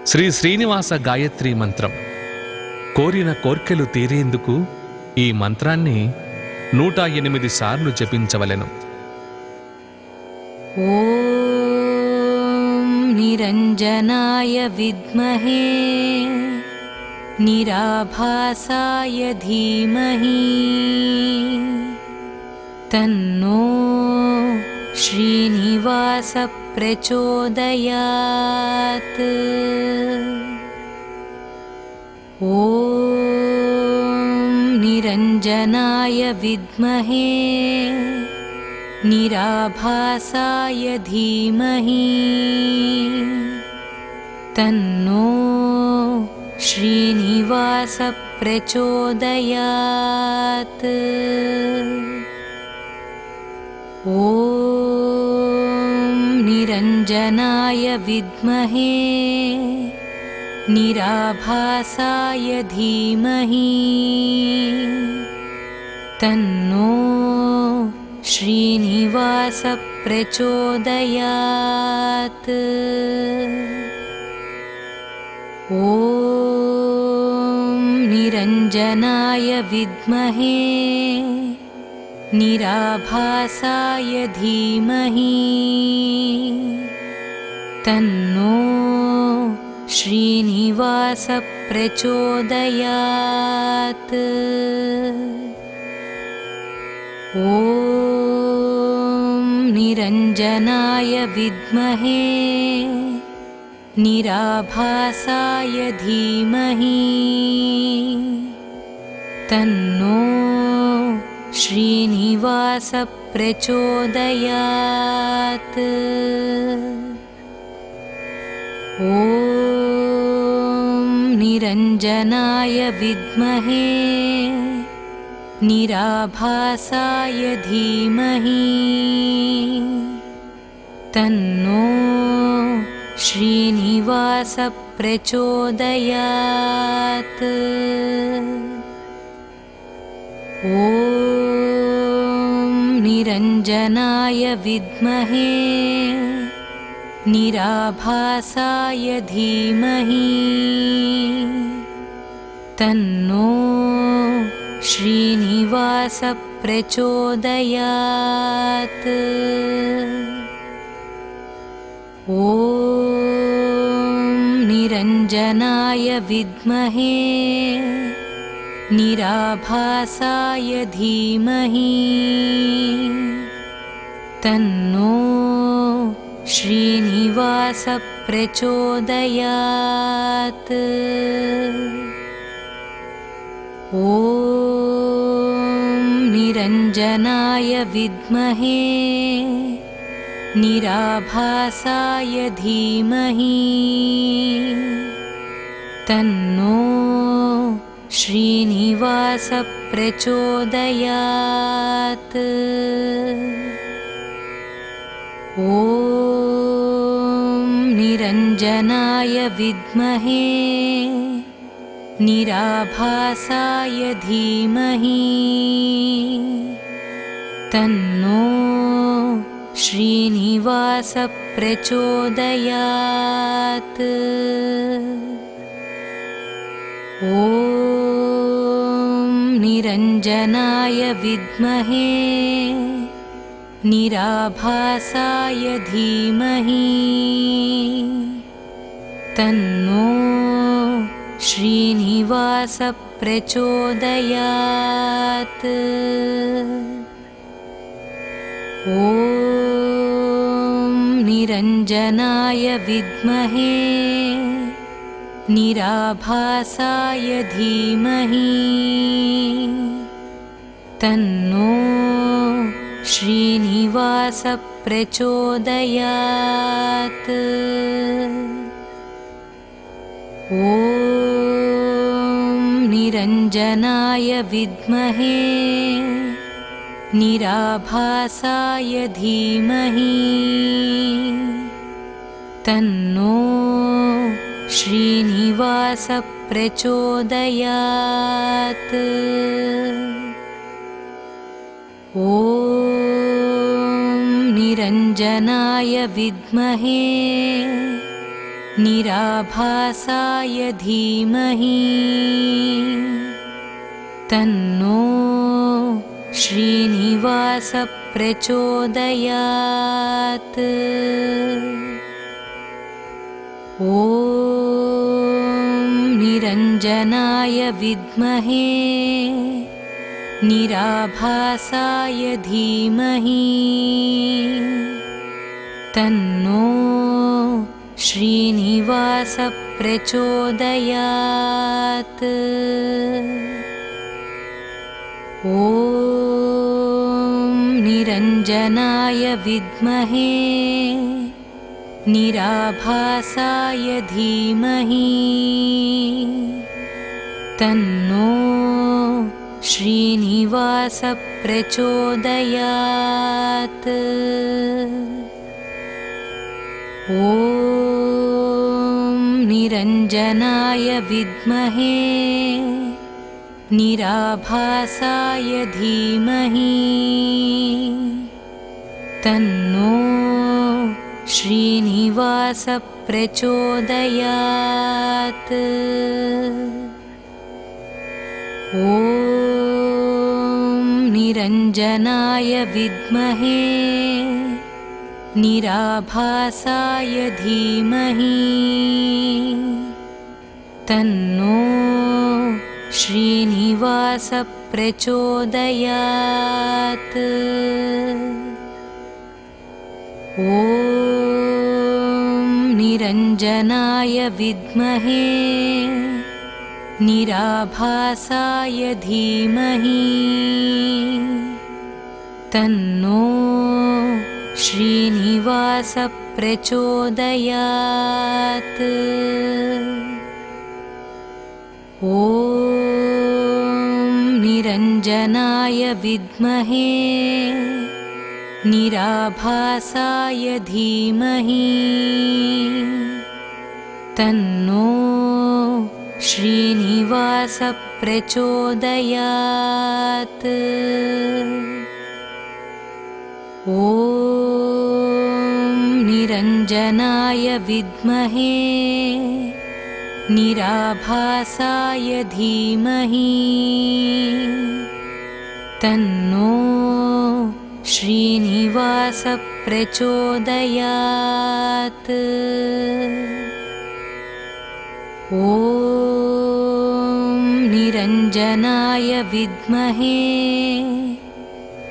శ్రీ శ్రీనివాస గాయత్రి మంత్రం. కోరిన కోర్కెలు తీరేందుకు ఈ మంత్రాన్ని 108 సార్లు జపించవలెను. ఓం నిరంజనాయ విద్మహే నిరాభాసాయ ధీమహి తన్నో శ్రీనివాస ప్రచోదయాత్. ఓం నిరంజనాయ విద్మహే నిరాభాసాయ ధీమహి తన్నో శ్రీనివాస ప్రచోదయాత్. ఓం నిరంజనాయ విద్మహే నిరాభాసాయ ధీమహి తన్నో శ్రీనివాస ప్రచోదయాత్. ఓం నిరంజనాయ విద్మహే నిరాభాసాయ ధీమహి తన్నో శ్రీనివాస ప్రచోదయాత్. ఓం నిరంజనాయ విద్మహే నిరాభాసాయ ధీమహి తన్నో శ్రీనివాస ప్రచోదయాత్. ఓం నిరంజనాయ విద్మహే నిరాభాసాయ ధీమహి తన్నో శ్రీనివాస ప్రచోదయాత్. ఓం నిరంజనాయ విద్మహే నిరాభాసాయ ధీమహి తన్నో శ్రీనివాస ప్రచోదయాత్. ఓం నిరంజనాయ విద్మహే నిరాభాసాయ ధీమహి తన్నో శ్రీనివాస ప్రచోదయాత్. ఓం నిరంజనాయ విద్మహే నిరాభాసాయ ధీమహి తన్నో శ్రీనివాస ప్రచోదయాత్. ఓం నిరంజనాయ విద్మహే నిరాభాసాయ ధీమహి తన్నో శ్రీనివాస ప్రచోదయాత్. ఓం నిరంజనాయ విద్మహే నిరాభాసాయ ధీమహి తన్నో శ్రీనివాస ప్రచోదయాత్. ఓం నిరంజనాయ విద్మహే నిరాభాసాయ ధీమహి తన్నో శ్రీనివాస ప్రచోదయాత్. ఓం నిరంజనాయ విద్మహే నిరాభాసాయ ధీమహి తన్నో శ్రీనివాస ప్రచోదయాత్. ఓం నిరంజనాయ విద్మహే निराभासाय धीमहि तन्नो श्रीनिवास प्रचोदयात्। ॐ निरञ्जनाय विद्महे निराभासाय धीमहि तन्नो श्रीनिवास प्रचोदयात्। ॐ निरञ्जनाय विद्महे निराभासाय धीमहि तन्नो श्रीनिवास प्रचोदयात्। ॐ निरञ्जनाय विद्महे निराभासाय धीमहि तन्नो श्रीनिवास प्रचोदयात्। ॐ निरञ्जनाय विद्महे निराभासाय धीमहि तन्नो श्रीनिवास प्रचोदयात्। ॐ निरञ्जनाय विद्महे निराभासाय धीमहि तन्नो श्रीनिवास प्रचोदयात्। ॐ निरञ्जनाय विद्महे निराभासाय धीमहि तन्नो श्रीनिवास प्रचोदयात्। ॐ निरञ्जनाय विद्महे निराभासाय धीमहि तन्नो श्रीनिवास प्रचोदयात्। ॐ निरञ्जनाय विद्महे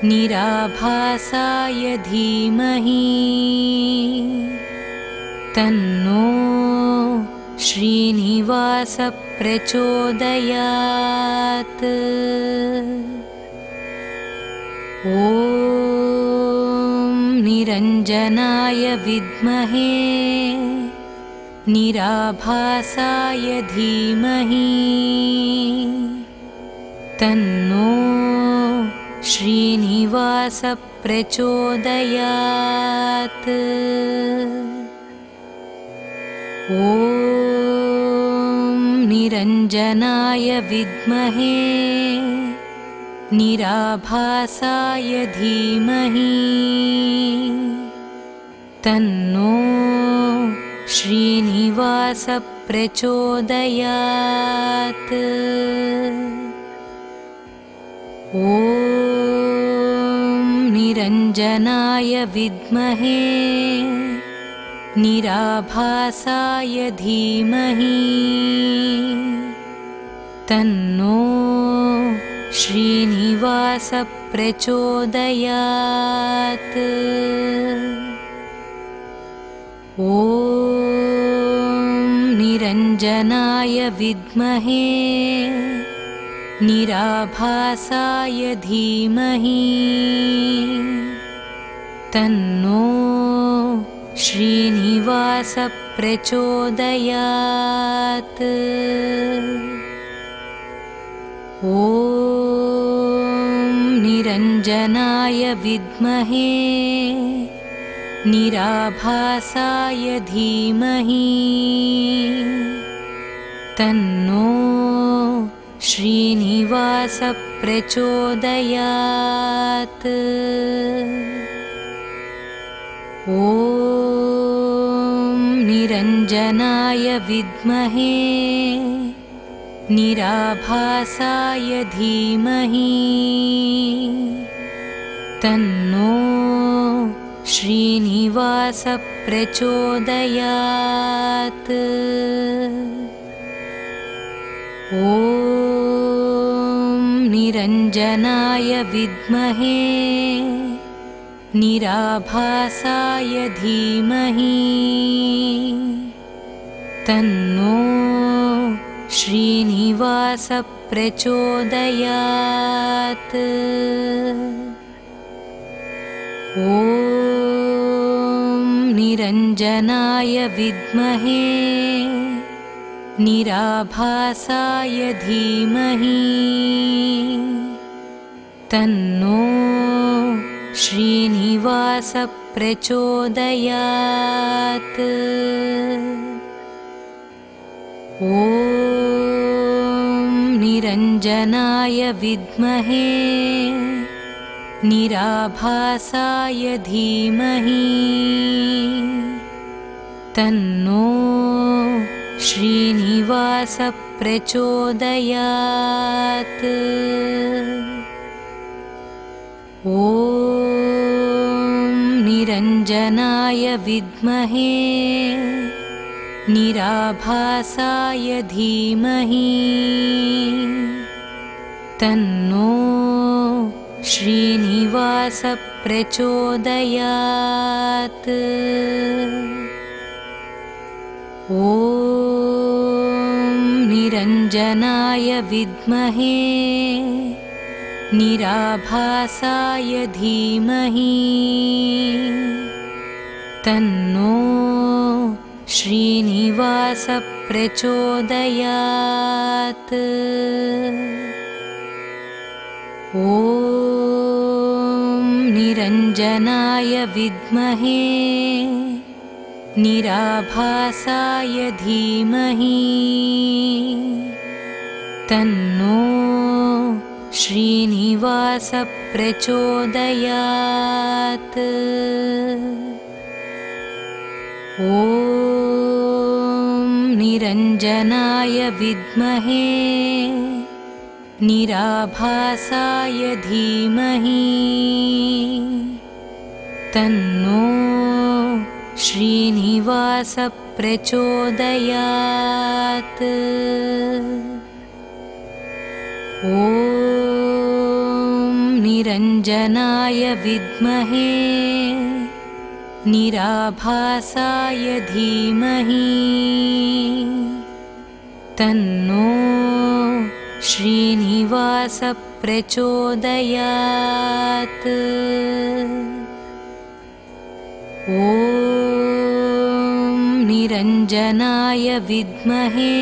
निराभासाय धीमहि तन्नो श्रीनिवास प्रचोदयात्। ॐ निरञ्जनाय विद्महे निराभासाय धीमहि तन्नो श्रीनिवास प्रचोदयात्। ॐ निरञ्जनाय विद्महे निराभासाय धीमहि तन्नो श्रीनिवास प्रचोदयात्। ॐ निरञ्जनाय विद्महे निराभासाय धीमहि तन्नो श्रीनिवास प्रचोदयात्। ॐ निरञ्जनाय विद्महे निराभासाय धीमहि तन्नो श्रीनिवास प्रचोदयात्। ॐ निरञ्जनाय विद्महे निराभासाय धीमहि तन्नो श्रीनिवास प्रचोदयात्। ॐ निरञ्जनाय निरञ्जनाय विद्महे निराभासाय धीमहि तन्नो श्रीनिवासः प्रचोदयात्। ॐ निरञ्जनाय विद्महे निराभासाय धीमहि तन्नो श्रीनिवासः प्रचोदयात्। ॐ निरञ्जनाय विद्महे निराभासाय धीमहि तन्नो श्रीनिवासः प्रचोदयात्। ॐ निरञ्जनाय विद्महे निराभासाय धीमहि तन्नो श्रीनिवासः प्रचोदयात्। ॐ निरञ्जनाय विद्महे निराभासाय धीमहि तन्नो श्रीनिवासः प्रचोदयात्। ॐ निरञ्जनाय विद्महे निराभासाय धीमहि तन्नो श्रीनिवासः प्रचोदयात्। ॐ निरञ्जनाय विद्महे निराभासाय धीमहि तन्नो श्रीनिवासः प्रचोदयात्। ॐ निरञ्जनाय विद्महे निराभासाय धीमहि तन्नो श्रीनिवासः प्रचोदयात्। ॐ निरञ्जनाय विद्महे निराभासाय धीमहि तन्नो श्रीनिवासः प्रचोदयात्। ॐ निरञ्जनाय विद्महे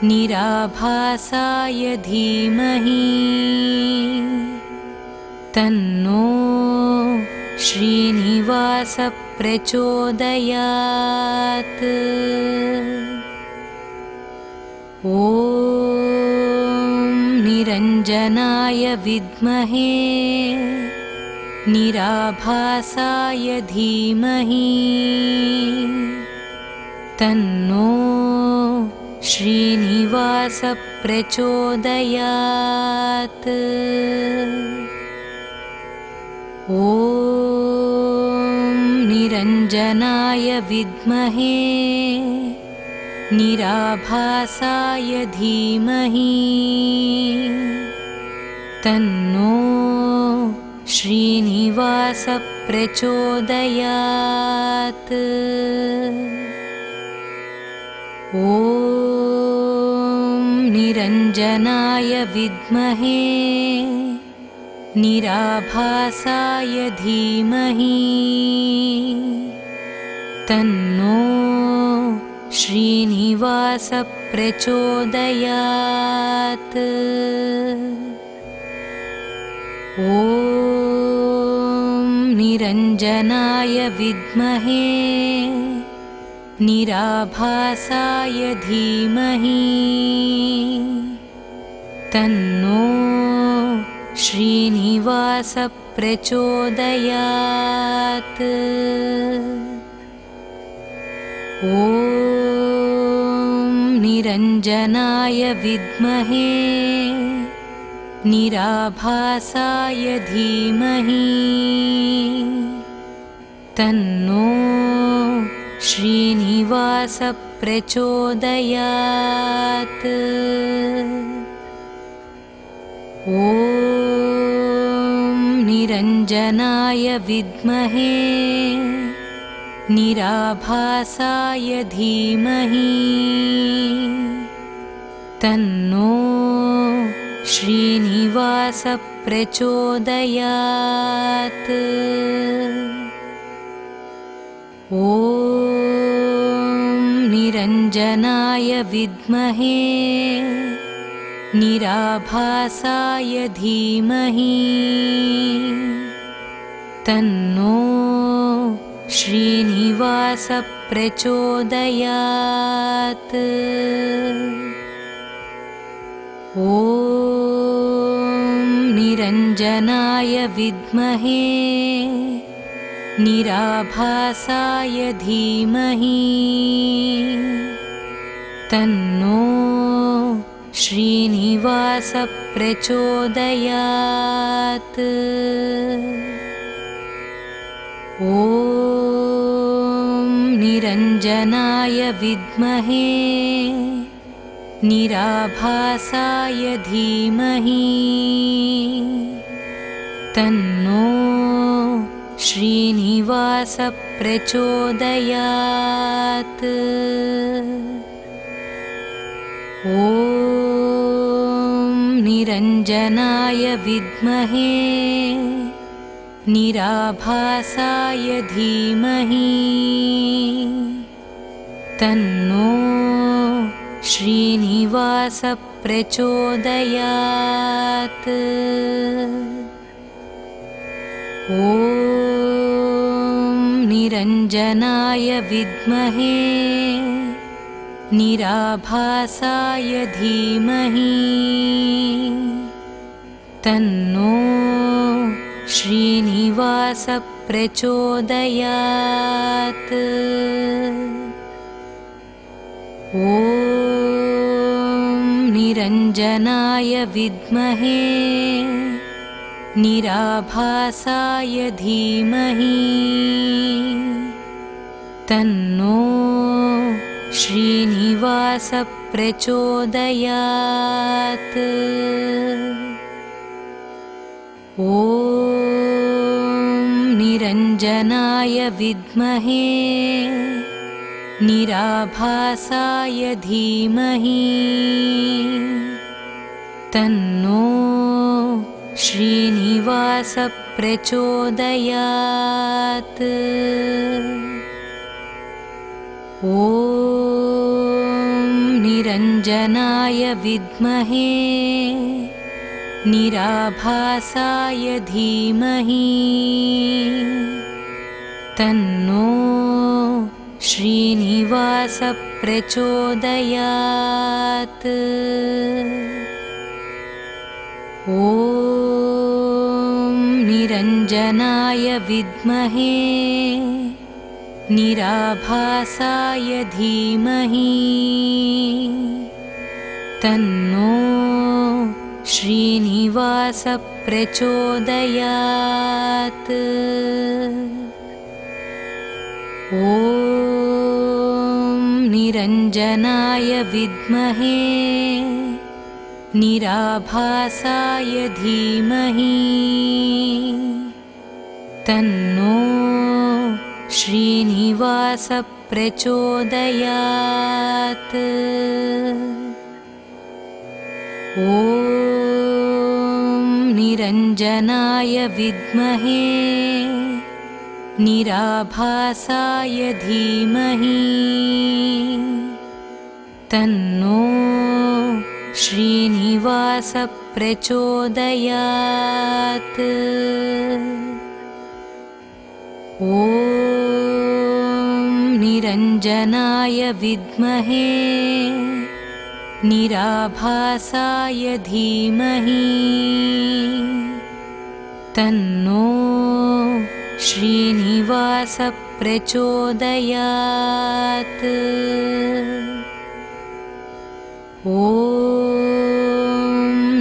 निराभासाय धीमहि तन्नो श्रीनिवासः प्रचोदयात्। ॐ निरञ्जनाय विद्महे निराभासाय धीमहि तन्नो श्रीनिवासः प्रचोदयात्। ॐ निरञ्जनाय विद्महे निराभासाय धीमहि तन्नो श्रीनिवासः प्रचोदयात्। ॐ निरञ्जनाय विद्महे निराभासाय धीमहि तन्नो श्रीनिवासः प्रचोदयात्। ॐ निरञ्जनाय विद्महे निराभासाय धीमहि तन्नो श्रीनिवासः प्रचोदयात्। ॐ ॐ निरञ्जनाय विद्महे निराभासाय धीमहि तन्नो श्रीनिवास प्रचोदयात्। ॐ निरञ्जनाय विद्महे निराभासाय धीमहि तन्नो श्रीनिवास प्रचोदयात्। ॐ निरञ्जनाय विद्महे निराभासाय धीमहि तन्नो श्रीनिवास प्रचोदयात्। ॐ निरञ्जनाय विद्महे निराभासाय धीमहि तन्नो श्रीनिवास प्रचोदयात्। ॐ निरञ्जनाय विद्महे निराभासाय धीमहि तन्नो श्रीनिवास प्रचोदयात्। ॐ निरञ्जनाय विद्महे निराभासाय धीमहि तन्नो श्रीनिवास प्रचोदयात्। ॐ निरञ्जनाय विद्महे निराभासाय धीमहि तन्नो श्रीनिवास प्रचोदयात्। ॐ निरञ्जनाय विद्महे निराभासाय धीमहि तन्नो श्रीनिवास प्रचोदयात्। ॐ निरञ्जनाय विद्महे निराभासाय धीमहि तन्नो श्रीनिवास प्रचोदयात्। ॐ निरञ्जनाय विद्महे निराभासाय धीमहि तन्नो श्रीनिवास प्रचोदयात्। ॐ निरञ्जनाय विद्महे निराभासाय धीमहि तन्नो श्रीनिवास प्रचोदयात्। ॐ निरञ्जनाय विद्महे निराभासाय धीमहि तन्नो श्रीनिवास प्रचोदयात्। ॐ निरञ्जनाय विद्महे निराभासाय धीमहि तन्नो श्रीनिवास प्रचोदयात्। ॐ निरञ्जनाय विद्महे निराभासाय धीमहि तन्नो श्रीनिवास प्रचोदयात्। ॐ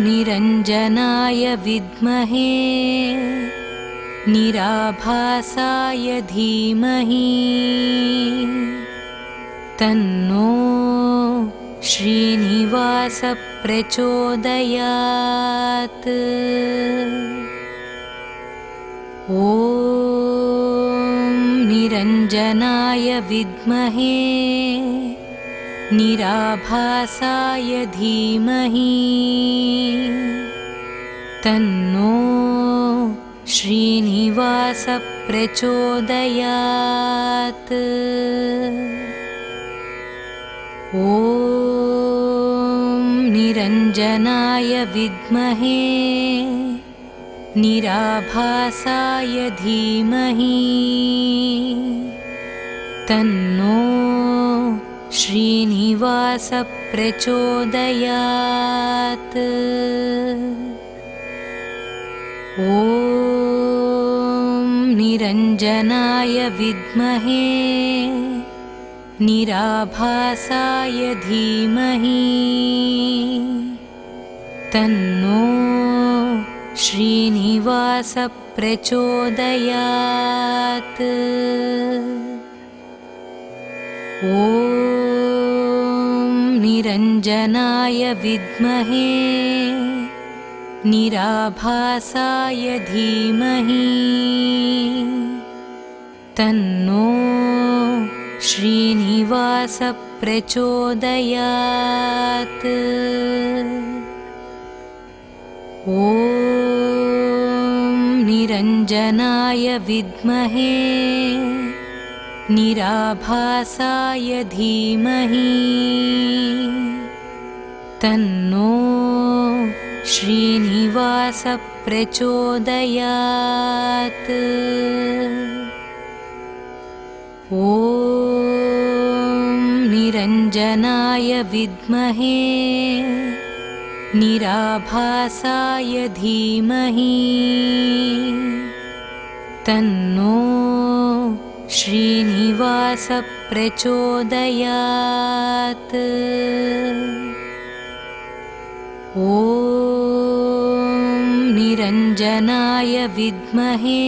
निरञ्जनाय विद्महे निराभासाय धीमहि तन्नो श्रीनिवास प्रचोदयात्। ॐ निरञ्जनाय विद्महे निराभासाय धीमहि तन्नो श्रीनिवास प्रचोदयात्। ॐ निरञ्जनाय विद्महे निराभासाय धीमहि तन्नो श्रीनिवास प्रचोदयात्। ॐ निरञ्जनाय विद्महे निराभासाय धीमहि तन्नो श्रीनिवास प्रचोदयात्। ॐ निरञ्जनाय विद्महे निराभासाय धीमहि तन्नो श्रीनिवास प्रचोदयात्। ॐ निरञ्जनाय विद्महे निराभासाय धीमहि तन्नो श्रीनिवास प्रचोदयात्। ॐ निरञ्जनाय विद्महे निराभासाय धीमहि तन्नो श्रीनिवास प्रचोदयात्। ॐ निरञ्जनाय विद्महे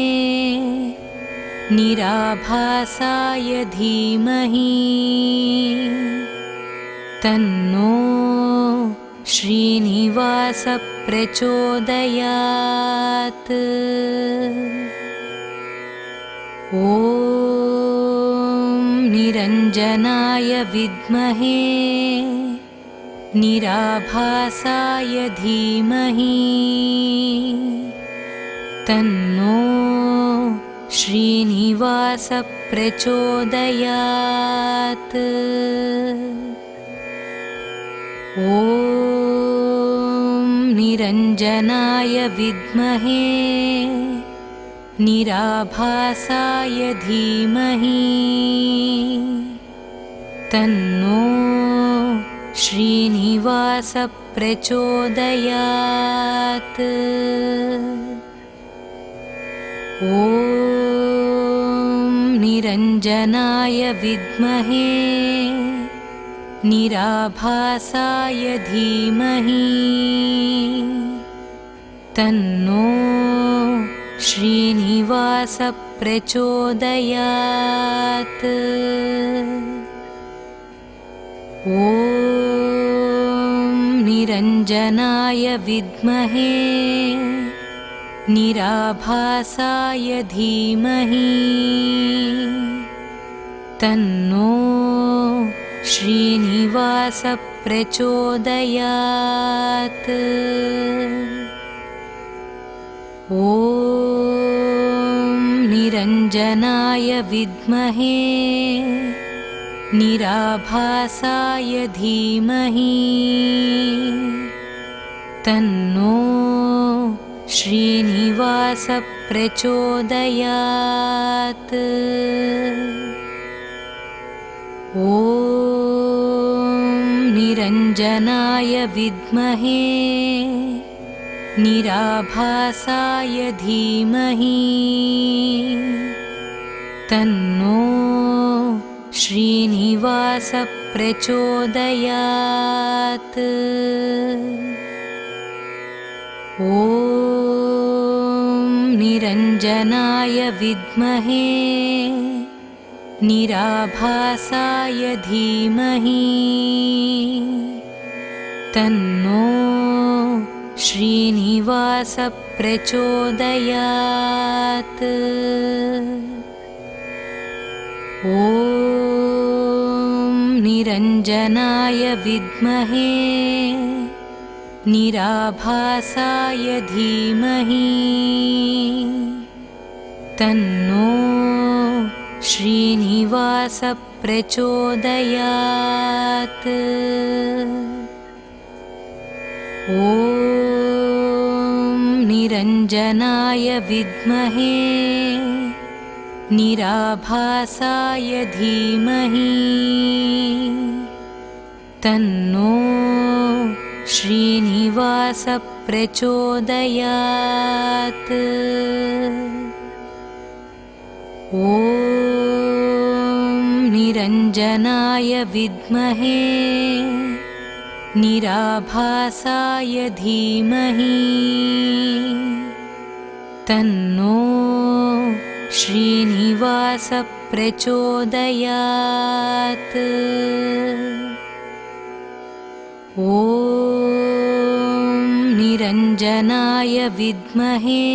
निराभासाय धीमहि तन्नो श्रीनिवास प्रचोदयात्। ॐ निरञ्जनाय विद्महे निराभासाय धीमहि तन्नो श्रीनिवास प्रचोदयात्। ॐ निरञ्जनाय विद्महे निराभासाय धीमहि तन्नो श्रीनिवास प्रचोदयात्। ॐ निरञ्जनाय विद्महे निराभासाय धीमहि तन्नो श्रीनिवास प्रचोदयात्। ॐ निरञ्जनाय विद्महे निराभासाय धीमहि तन्नो श्रीनिवास प्रचोदयात्। ॐ निरञ्जनाय विद्महे निराभासाय धीमहि तन्नो श्रीनिवास प्रचोदयात्। ॐ निरञ्जनाय विद्महे निराभासाय धीमहि तन्नो श्रीनिवास प्रचोदयात्। ॐ निरञ्जनाय विद्महे निराभासाय धीमहि तन्नो श्रीनिवास प्रचोदयात्। ॐ निरञ्जनाय विद्महे निराभासाय धीमहि तन्नो श्रीनिवास प्रचोदयात्। ॐ निरञ्जनाय विद्महे निराभासाय धीमहि तन्नो श्रीनिवास प्रचोदयात्। ॐ निरञ्जनाय विद्महे निराभासाय धीमहि तन्नो श्रीनिवास प्रचोदयात्। ॐ निरञ्जनाय विद्महे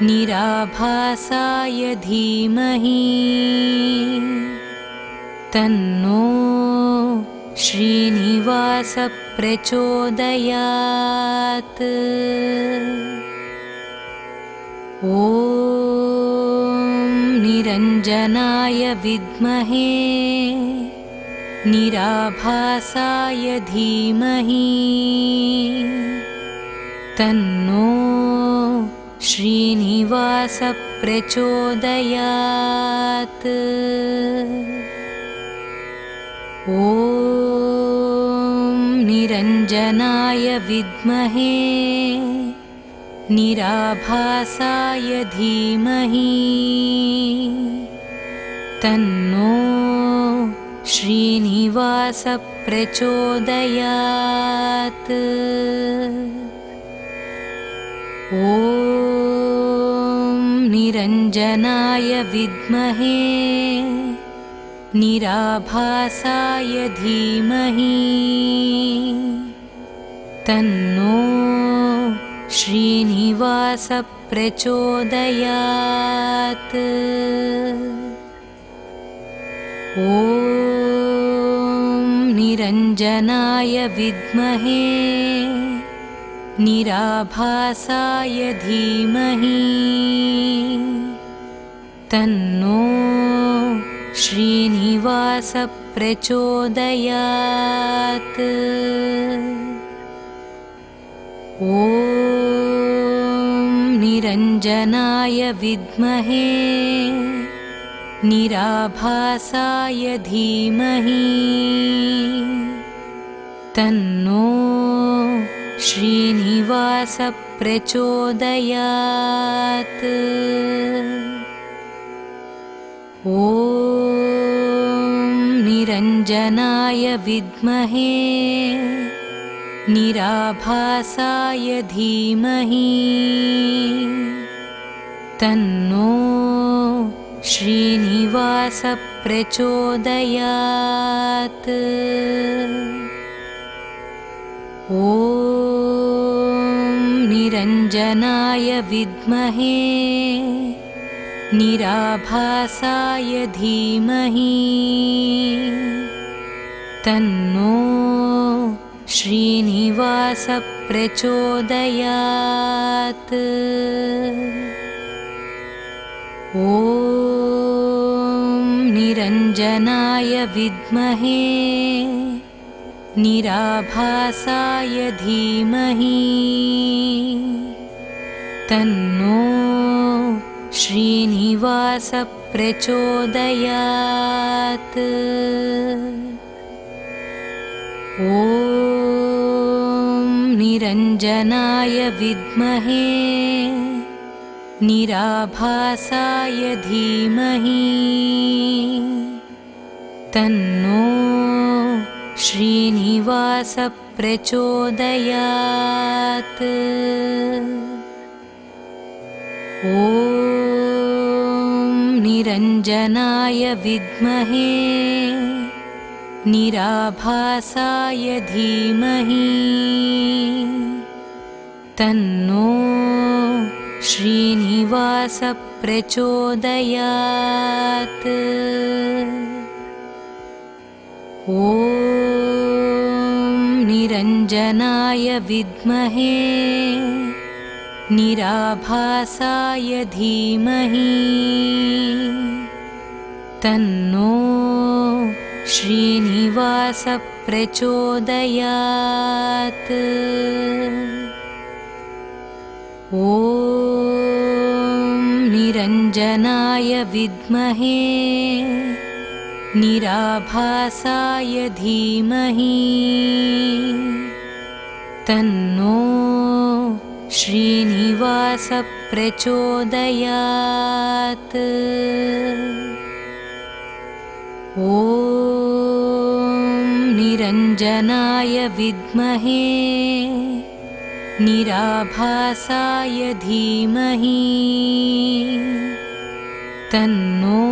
निराभासाय धीमहि तन्नो श्रीनिवास प्रचोदयात्। ॐ निरञ्जनाय विद्महे निराभासाय धीमहि तन्नो श्रीनिवास प्रचोदयात्। ॐ निरञ्जनाय विद्महे निराभासाय धीमहि तन्नो श्रीनिवास प्रचोदयात्। ॐ निरञ्जनाय विद्महे निराभासाय धीमहि तन्नो श्रीनिवास प्रचोदयात्। ॐ निरञ्जनाय विद्महे निराभासाय धीमहि तन्नो श्रीनिवास प्रचोदयात्। ॐ निरञ्जनाय विद्महे निराभासाय धीमहि तन्नो श्रीनिवास प्रचोदयात्। ॐ निरञ्जनाय विद्महे निराभासाय धीमहि तन्नो श्रीनिवास प्रचोदयात्। ॐ निरञ्जनाय विद्महे निराभासाय धीमहि तन्नो श्रीनिवास प्रचोदयात्। ॐ निरञ्जनाय विद्महे निराभासाय धीमहि तन्नो श्रीनिवास प्रचोदयात्। ॐ निरञ्जनाय विद्महे निराभासाय धीमहि तन्नो श्रीनिवास प्रचोदयात्। ॐ निरञ्जनाय विद्महे निराभासाय धीमहि तन्नो श्रीनिवास प्रचोदयात्। ॐ निरञ्जनाय विद्महे निराभासाय धीमहि तन्नो श्रीनिवास प्रचोदयात्। ॐ निरञ्जनाय विद्महे निराभासाय धीमहि तन्नो श्रीनिवास प्रचोदयात्। ॐ निरञ्जनाय विद्महे निराभासाय धीमहि तन्नो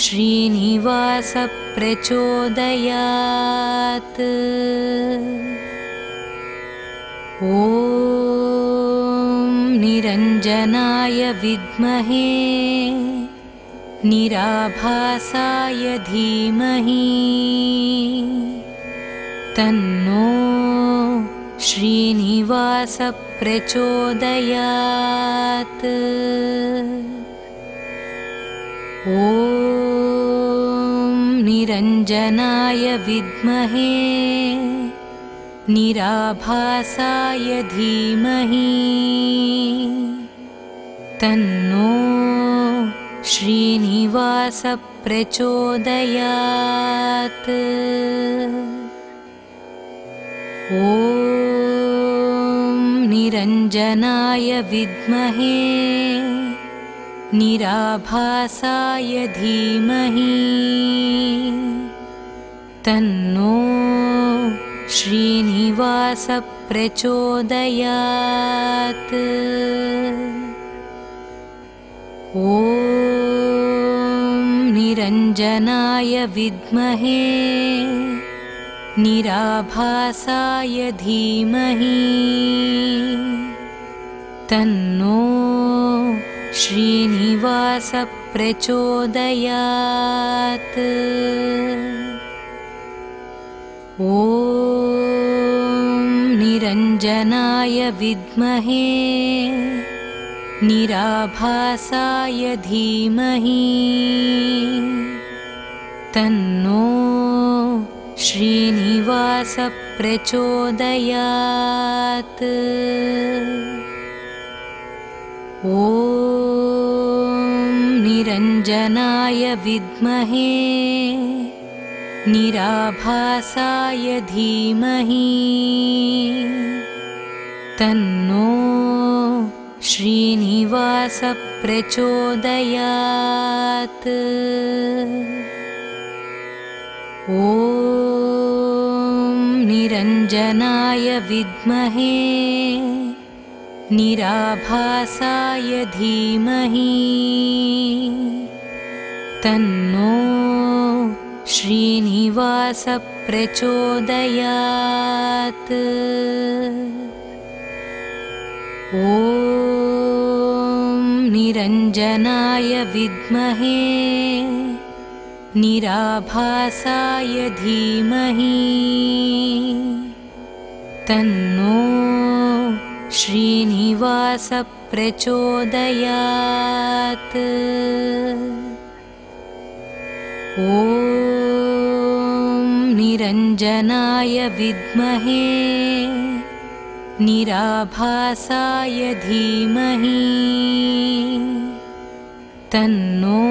श्रीनिवास प्रचोदयात्। ॐ निरञ्जनाय विद्महे निराभासाय धीमहि तन्नो श्रीनिवास प्रचोदयात्। ॐ निरञ्जनाय विद्महे निराभासाय धीमहि तन्नो श्रीनिवास प्रचोदयात्। ॐ निरञ्जनाय विद्महे निराभासाय धीमहि तन्नो श्रीनिवास प्रचोदयात्। ॐ निरञ्जनाय विद्महे निराभासाय धीमहि तन्नो श्रीनिवास प्रचोदयात्। ॐ निरञ्जनाय विद्महे निराभासाय धीमहि तन्नो श्रीनिवास प्रचोदयात्। ॐ निरञ्जनाय विद्महे निराभासाय धीमहि तन्नो श्रीनिवास प्रचोदयात्। ॐ निरञ्जनाय विद्महे निराभासाय धीमहि तन्नो श्रीनिवास प्रचोदयात्। ॐ निरञ्जनाय विद्महे निराभासाय धीमहि तन्नो श्रीनिवास प्रचोदयात्। ॐ निरञ्जनाय विद्महे निराभासाय धीमहि तन्नो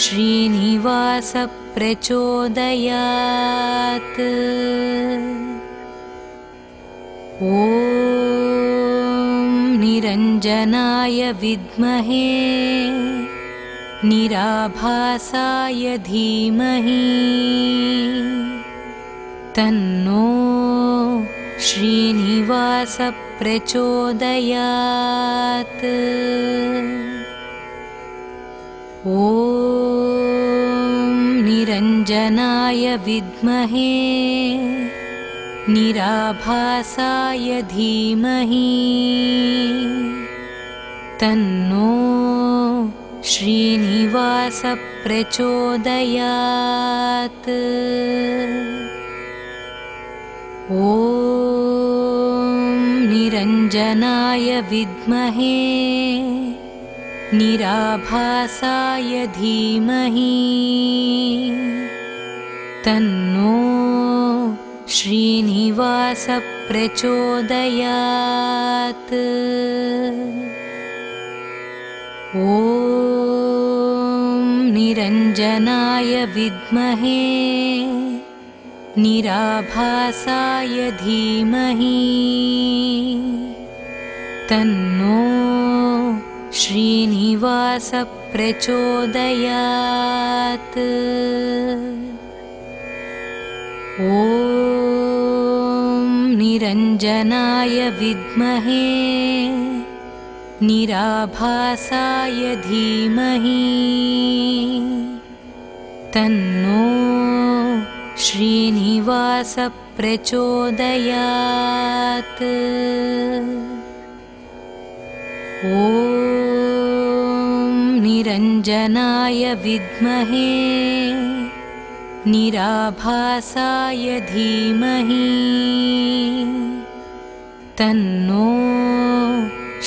श्रीनिवास प्रचोदयात्। ॐ निरञ्जनाय विद्महे निराभासाय धीमहि तन्नो श्रीनिवास प्रचोदयात्। निरञ्जनाय विद्महे निराभासाय धीमहि तन्नो श्रीनिवास प्रचोदयात्। निरञ्जनाय विद्महे निराभासाय धीमहि तन्नो श्रीनिवास प्रचोदयात्। निरञ्जनाय विद्महे निराभासाय धीमहि तन्नो श्रीनिवास प्रचोदयात्। निरञ्जनाय विद्महे निराभासाय धीमहि तन्नो श्रीनिवास प्रचोदयात्। निरञ्जनाय विद्महे निराभासाय धीमहि तन्नो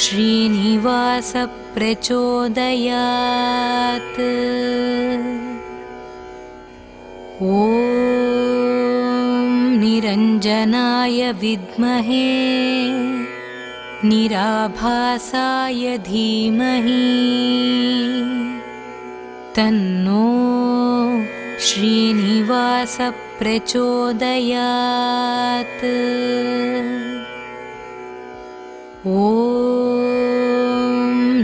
श्रीनिवास प्रचोदयात्। निरञ्जनाय विद्महे निराभासाय धीमहि तन्नो श्रीनिवास प्रचोदयात्।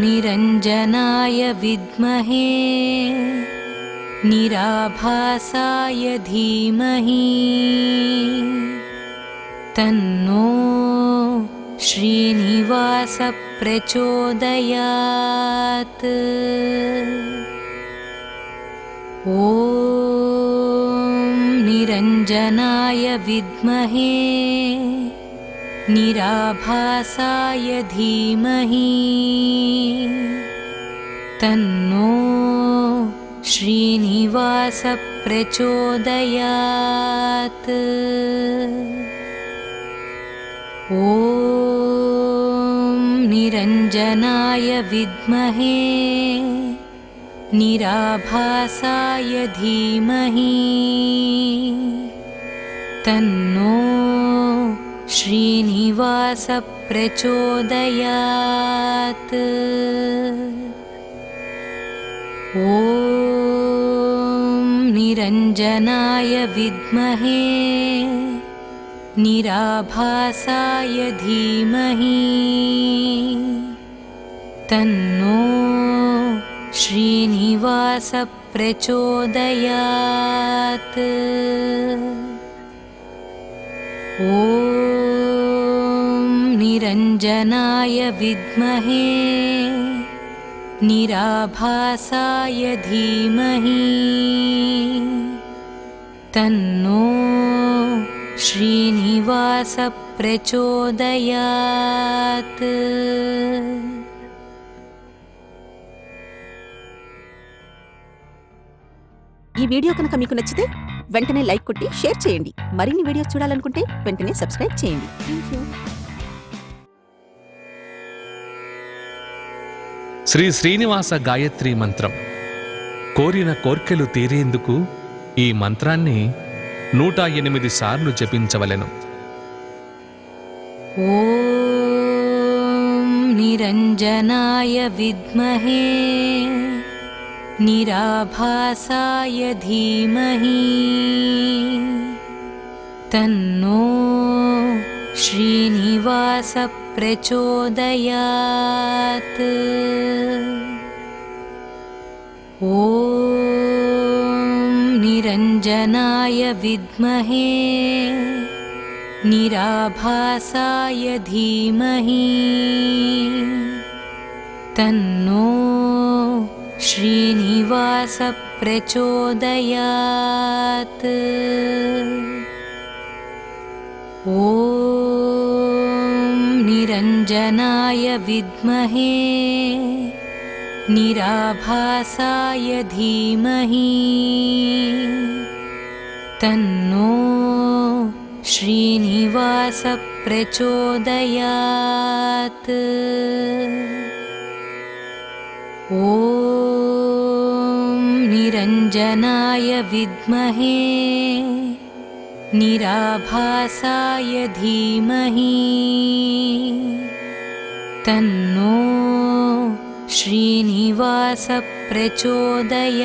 निरञ्जनाय विद्महे निराभासाय धीमहि तन्नो श्रीनिवास प्रचोदयात्। निरञ्जनाय विद्महे निराभासाय धीमहि तन्नो श्रीनिवास प्रचोदयात्। निरञ्जनाय विद्महे निराभासाय धीमहि तन्नो श्रीनिवास प्रचोदयात्। निरञ्जनाय विद्महे निराभासाय धीमहि तन्नो श्रीनिवास प्रचोदयात्। निरञ्जनाय विद्महे निराभासाय धीमहि तन्नो श्रीनिवास प्रचोदयात्। ఈ వీడియో కనుక మీకు నచ్చితే వెంటనే లైక్ కొట్టి షేర్ చేయండి. మరిన్ని వీడియోస్ చూడాలనుకుంటే వెంటనే సబ్స్క్రైబ్ చేయండి. థాంక్యూ. శ్రీ శ్రీనివాస గాయత్రి మంత్రం. కోరిన కోర్కెలు తీరేందుకు ఈ మంత్రాన్ని 108 సార్లు జపించవలెను. ఓం నిరంజనాయ విద్మహే निराभासाय धीमहि तन्नो श्रीनिवास प्रचोदयात्। ॐ निरञ्जनाय विद्महे निराभासाय धीमहि तन्नो श्रीनिवास प्रचोदयात्। ॐ निरञ्जनाय विद्महे निराभासाय धीमहि तन्नो श्रीनिवास प्रचोदयात्। ॐ निरञ्जनाय विद्महे निराभासाय धीमहि तन्नो श्रीनिवास प्रचोदयात्।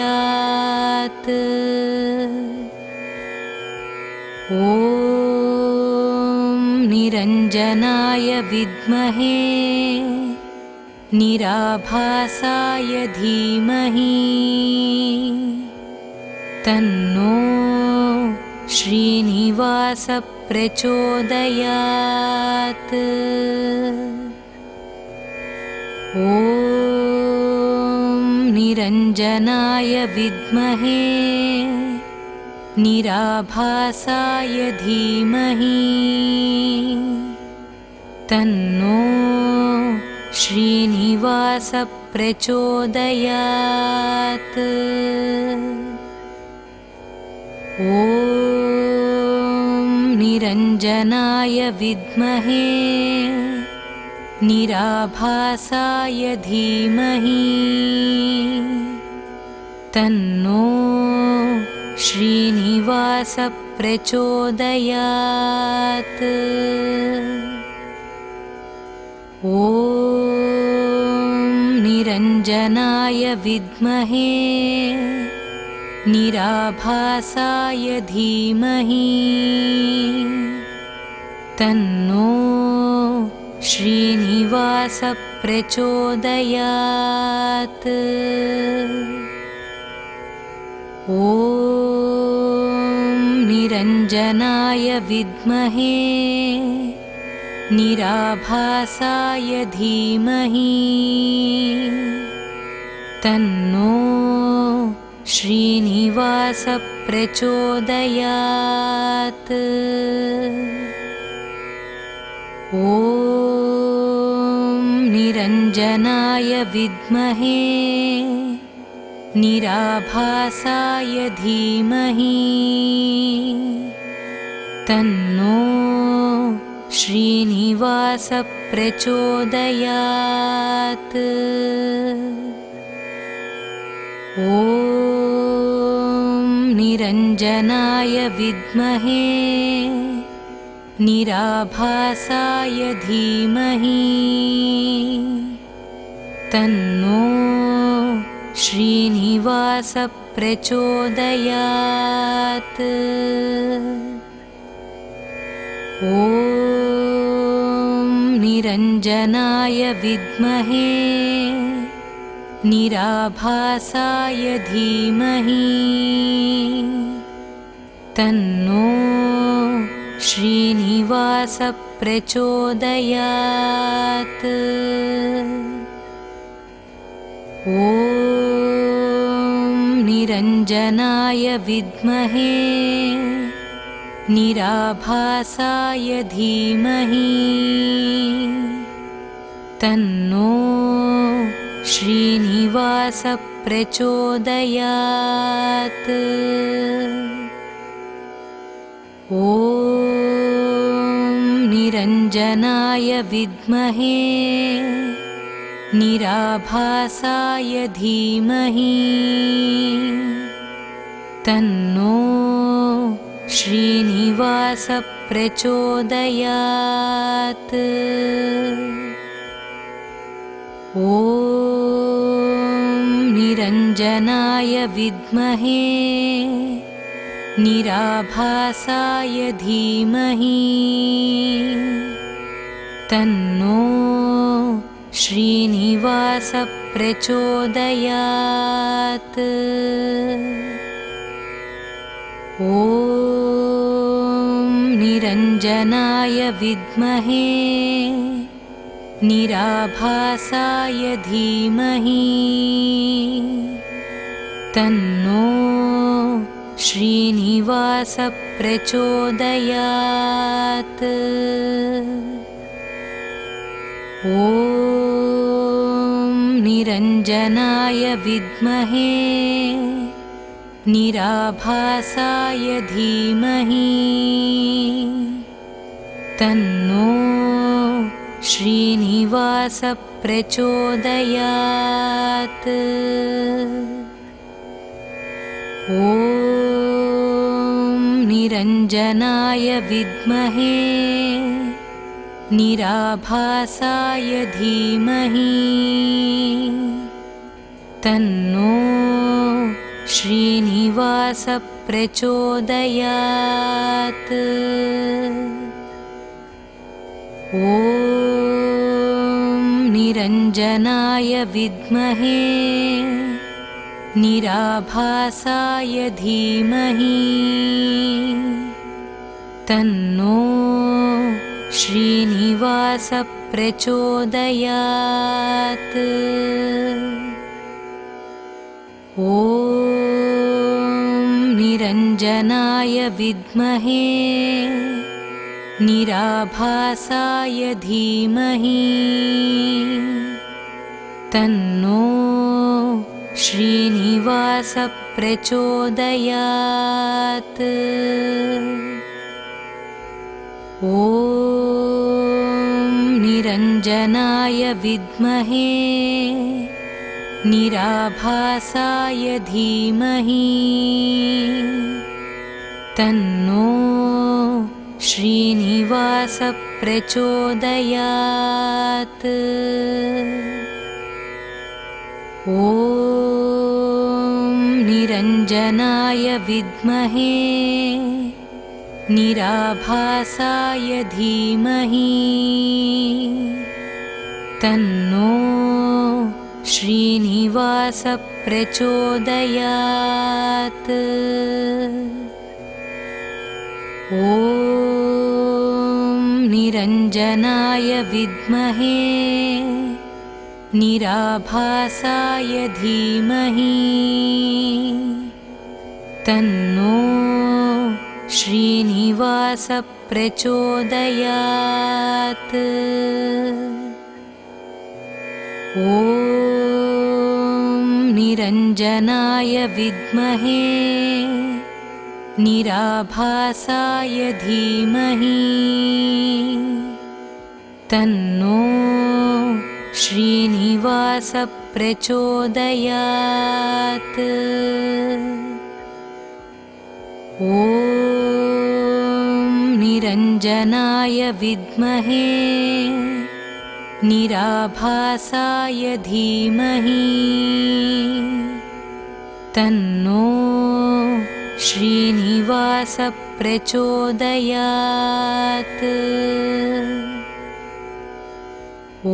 ॐ निरञ्जनाय विद्महे निराभासाय धीमहि तन्नो श्रीनिवास प्रचोदयात्। ॐ निरञ्जनाय विद्महे निराभासाय धीमहि तन्नो श्रीनिवास प्रचोदयात्। ॐ निरञ्जनाय विद्महे निराभासाय धीमहि तन्नो श्रीनिवास प्रचोदयात्। ॐ निरञ्जनाय विद्महे निराभासाय धीमहि तन्नो श्रीनिवास प्रचोदयात्। ॐ निरञ्जनाय विद्महे निराभासाय धीमहि तन्नो श्रीनिवास प्रचोदयात्। ॐ निरञ्जनाय विद्महे निराभासाय धीमहि तन्नो श्रीनिवास प्रचोदयात्। ॐ निरञ्जनाय विद्महे निराभासाय धीमहि तन्नो श्रीनिवास प्रचोदयात्। ॐ निरञ्जनाय विद्महे निराभासाय धीमहि तन्नो श्रीनिवास प्रचोदयात्। ॐ निरञ्जनाय विद्महे निराभासाय धीमहि तन्नो श्रीनिवास प्रचोदयात्। ॐ निरञ्जनाय विद्महे निराभासाय धीमहि तन्नो श्रीनिवास प्रचोदयात्। ॐ निरञ्जनाय विद्महे निराभासाय धीमहि तन्नो श्रीनिवास प्रचोदयात्। ॐ निरञ्जनाय विद्महे निराभासाय धीमहि तन्नो श्रीनिवास प्रचोदयात्। ॐ निरञ्जनाय विद्महे निराभासाय धीमहि तन्नो श्रीनिवास प्रचोदयात्। ॐ निरञ्जनाय विद्महे निराभासाय धीमहि तन्नो श्रीनिवास प्रचोदयात्। ॐ निरञ्जनाय विद्महे निराभासाय धीमहि तन्नो श्रीनिवास प्रचोदयात्। ॐ निरञ्जनाय विद्महे निराभासाय धीमहि तन्नो श्रीनिवास प्रचोदयात्। ॐ निरञ्जनाय विद्महे निराभासाय धीमहि तन्नो श्रीनिवास प्रचोदयात्। ॐ निरञ्जनाय विद्महे निराभासाय धीमहि तन्नो श्रीनिवास प्रचोदयात्। ॐ निरञ्जनाय विद्महे निराभासाय धीमहि तन्नो श्रीनिवास प्रचोदयात्। ॐ निरञ्जनाय विद्महे निराभासाय धीमहि तन्नो श्रीनिवास प्रचोदयात्। ॐ निरञ्जनाय विद्महे निराभासाय धीमहि तन्नो श्रीनिवास प्रचोदयात्। ॐ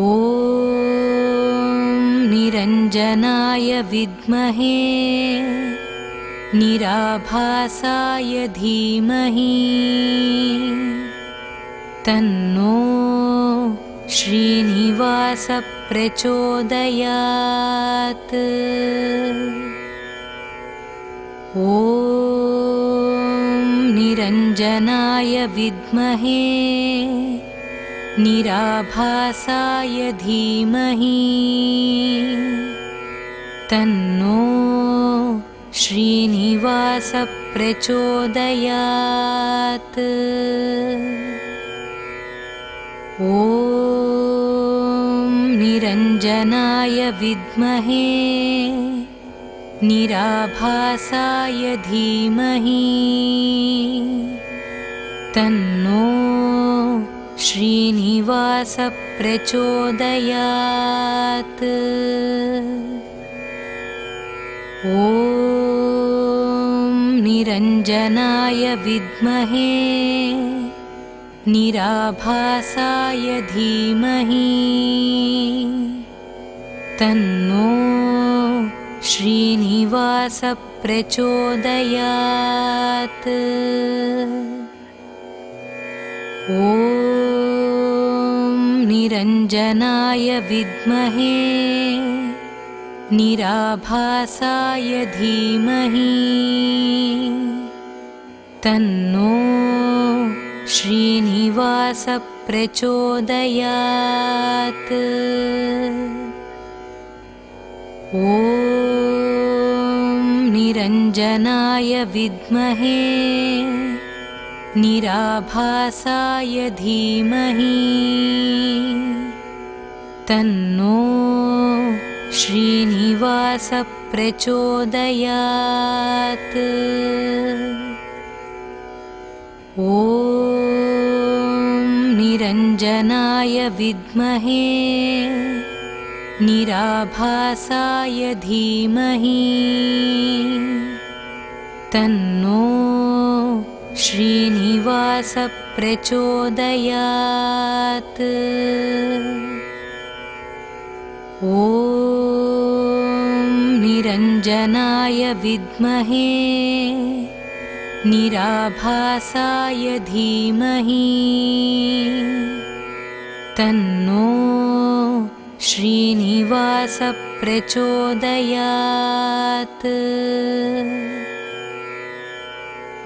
निरञ्जनाय विद्महे निराभासाय धीमहि तन्नो श्रीनिवास प्रचोदयात्। ॐ निरञ्जनाय विद्महे निराभासाय धीमहि तन्नो श्रीनिवास प्रचोदयात्। ॐ निरञ्जनाय विद्महे निराभासाय धीमहि तन्नो श्रीनिवास प्रचोदयात्। ॐ निरञ्जनाय विद्महे निराभासाय धीमहि तन्नो श्रीनिवास प्रचोदयात्। ॐ निरञ्जनाय विद्महे निराभासाय धीमहि तन्नो श्रीनिवास प्रचोदयात्। ॐ निरञ्जनाय विद्महे निराभासाय धीमहि तन्नो श्रीनिवास प्रचोदयात्। ॐ निरञ्जनाय विद्महे निराभासाय धीमहि तन्नो श्रीनिवास प्रचोदयात्। ॐ निरञ्जनाय विद्महे निराभासाय धीमहि तन्नो श्रीनिवास प्रचोदयात्।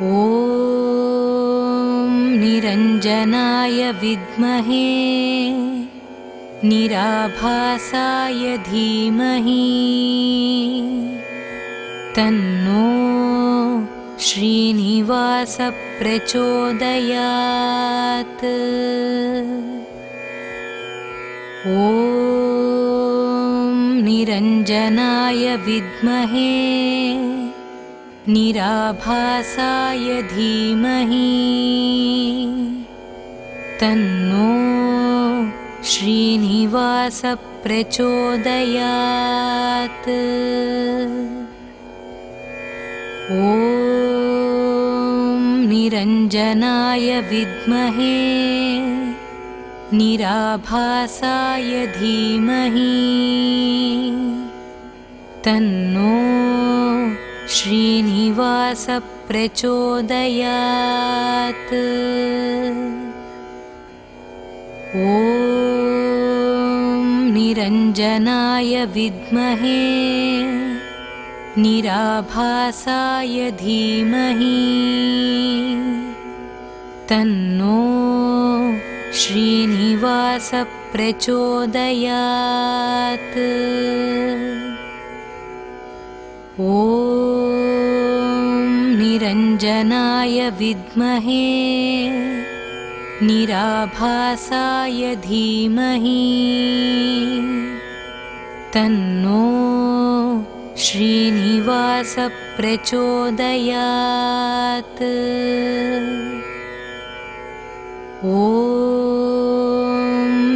ॐ निरञ्जनाय विद्महे निराभासाय धीमहि तन्नो श्रीनिवास प्रचोदयात्। ॐ निरञ्जनाय विद्महे निराभासाय धीमहि तन्नो श्रीनिवास प्रचोदयात्। ॐ निरञ्जनाय विद्महे निराभासाय धीमहि तन्नो श्रीनिवास प्रचोदयात्। ॐ निरञ्जनाय विद्महे निराभासाय धीमहि तन्नो श्रीनिवास प्रचोदयात्। ॐ निरञ्जनाय विद्महे निराभासाय धीमहि तन्नो श्रीनिवास प्रचोदयात्। ॐ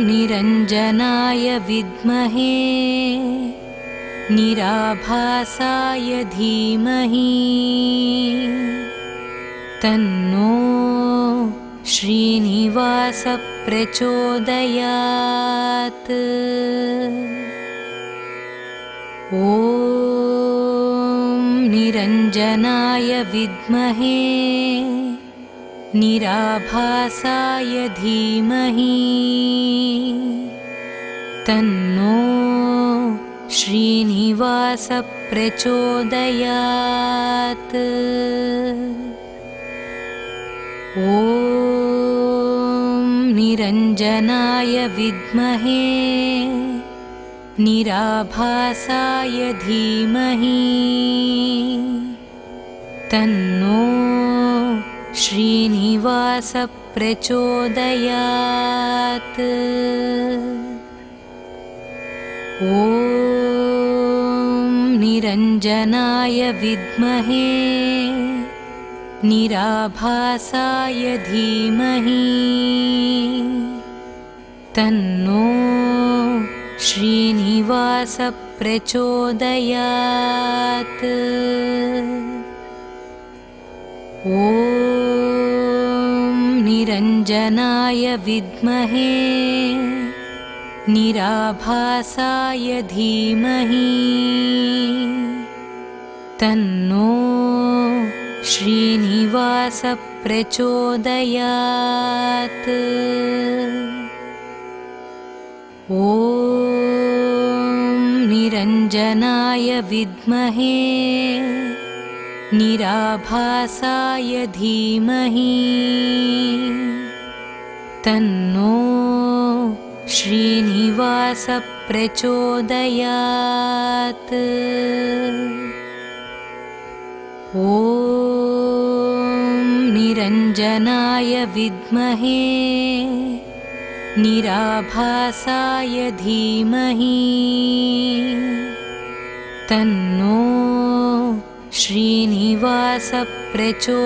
निरञ्जनाय विद्महे निराभासाय धीमहि तन्नो श्रीनिवास प्रचोदयात्। ॐ निरञ्जनाय विद्महे निराभासाय धीमहि तन्नो श्रीनिवास प्रचोदयात्। ॐ निरञ्जनाय विद्महे निराभासाय धीमहि तन्नो श्रीनिवास प्रचोदयात्। ॐ निरञ्जनाय विद्महे निराभासाय धीमहि तन्नो श्रीनिवास प्रचोदयात्। ॐ निरञ्जनाय विद्महे निराभासाय धीमहि तन्नो श्रीनिवास प्रचोदयात्। निरञ्जनाय विद्महे निराभासाय धीमहि तन्नो श्रीनिवास प्रचोदयात्। निरञ्जनाय विद्महे निराभासाय धीमहि तन्नो श्रीनिवास प्रचोदयात्।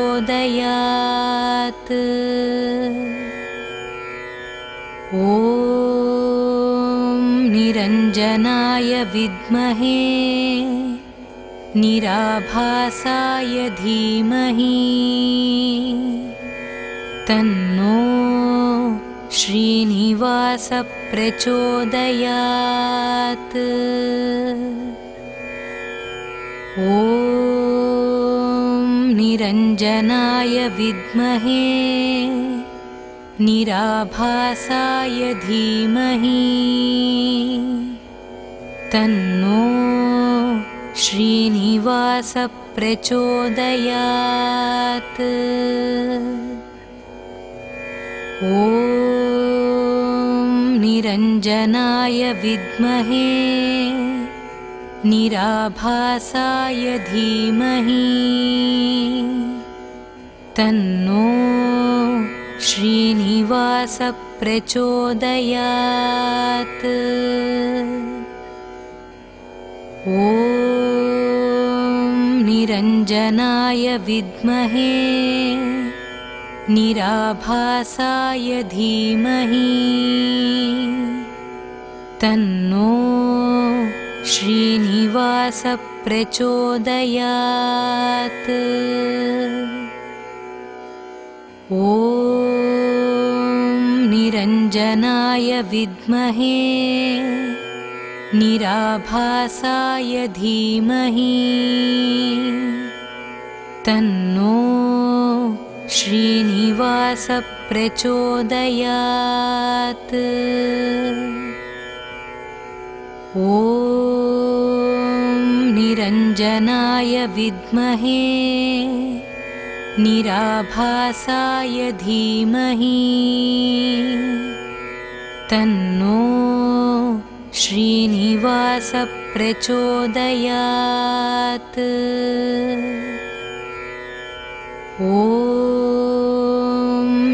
निरञ्जनाय विद्महे निराभासाय धीमहि तन्नो श्रीनिवास प्रचोदयात्। निरञ्जनाय विद्महे निराभासाय धीमहि तन्नो श्रीनिवास प्रचोदयात्। निरञ्जनाय विद्महे निराभासाय धीमहि तन्नो श्रीनिवास प्रचोदयात्। निरञ्जनाय विद्महे निराभासाय धीमहि तन्नो श्रीनिवास प्रचोदयात्। निरञ्जनाय विद्महे निराभासाय धीमहि तन्नो श्रीनिवास प्रचोदयात्। निरञ्जनाय विद्महे निराभासाय धीमहि तन्नो श्रीनिवास प्रचोदयात्।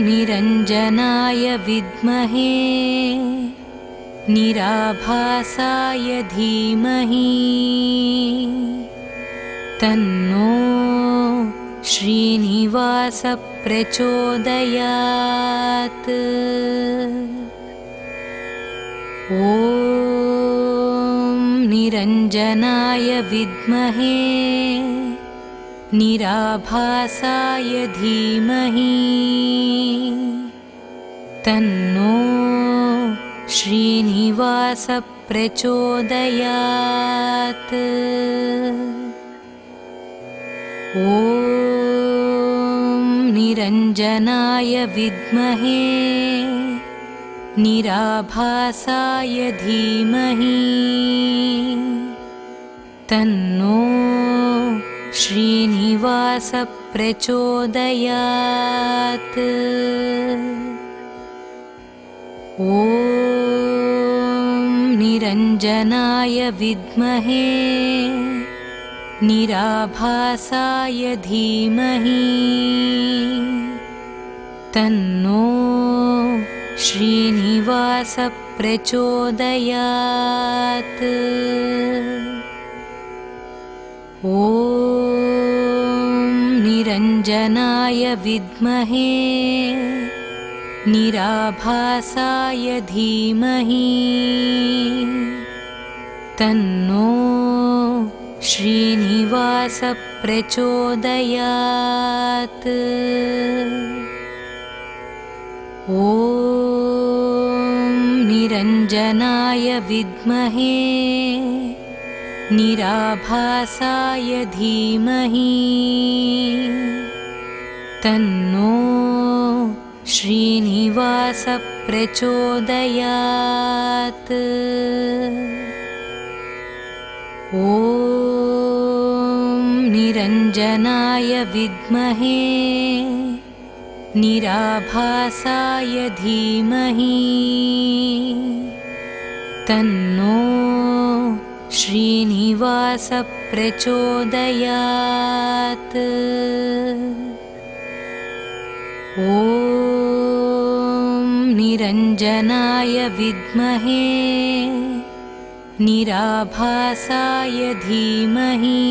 निरञ्जनाय विद्महे निराभासाय धीमहि तन्नो श्रीनिवास प्रचोदयात्। निरञ्जनाय विद्महे निराभासाय धीमहि तन्नो श्रीनिवास प्रचोदयात्। निरञ्जनाय विद्महे निराभासाय धीमहि तन्नो श्रीनिवास प्रचोदयात्। निरञ्जनाय विद्महे निराभासाय धीमहि तन्नो श्रीनिवास प्रचोदयात्। निरञ्जनाय विद्महे निराभासाय धीमहि तन्नो श्रीनिवास प्रचोदयात्। ॐ निरञ्जनाय विद्महे निराभासाय धीमहि तन्नो श्रीनिवास प्रचोदयात्। ॐ निरञ्जनाय विद्महे निराभासाय धीमहि तन्नो श्रीनिवास प्रचोदयात्। ॐ निरञ्जनाय विद्महे निराभासाय धीमहि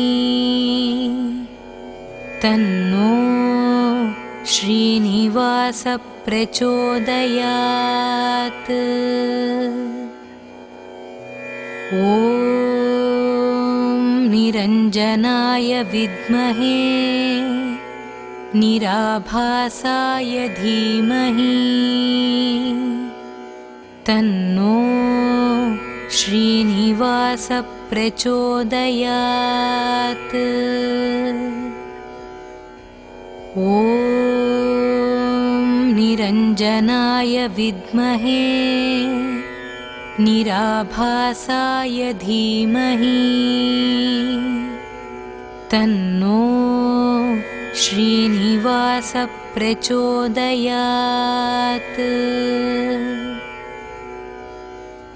तन्नो श्रीनिवास प्रचोदयात्। ॐ निरञ्जनाय विद्महे निराभासाय धीमहि तन्नो श्रीनिवास प्रचोदयात्। ॐ निरञ्जनाय विद्महे निराभासाय धीमहि तन्नो श्रीनिवास प्रचोदयात्।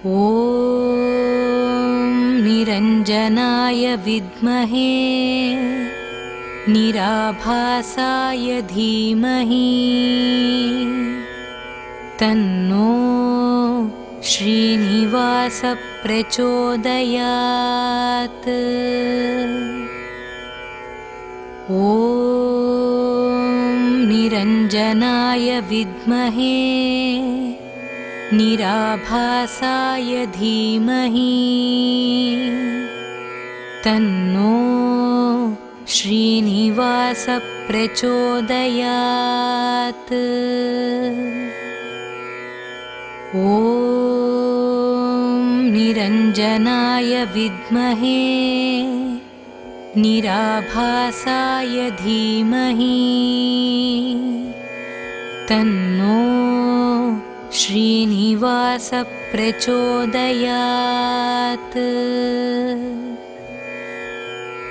ॐ निरञ्जनाय विद्महे निराभासाय धीमहि तन्नो श्रीनिवास प्रचोदयात्। ॐ निरञ्जनाय विद्महे निराभासाय धीमहि तन्नो श्रीनिवास प्रचोदयात्। ॐ निरञ्जनाय विद्महे निराभासाय धीमहि तन्नो श्रीनिवास प्रचोदयात्।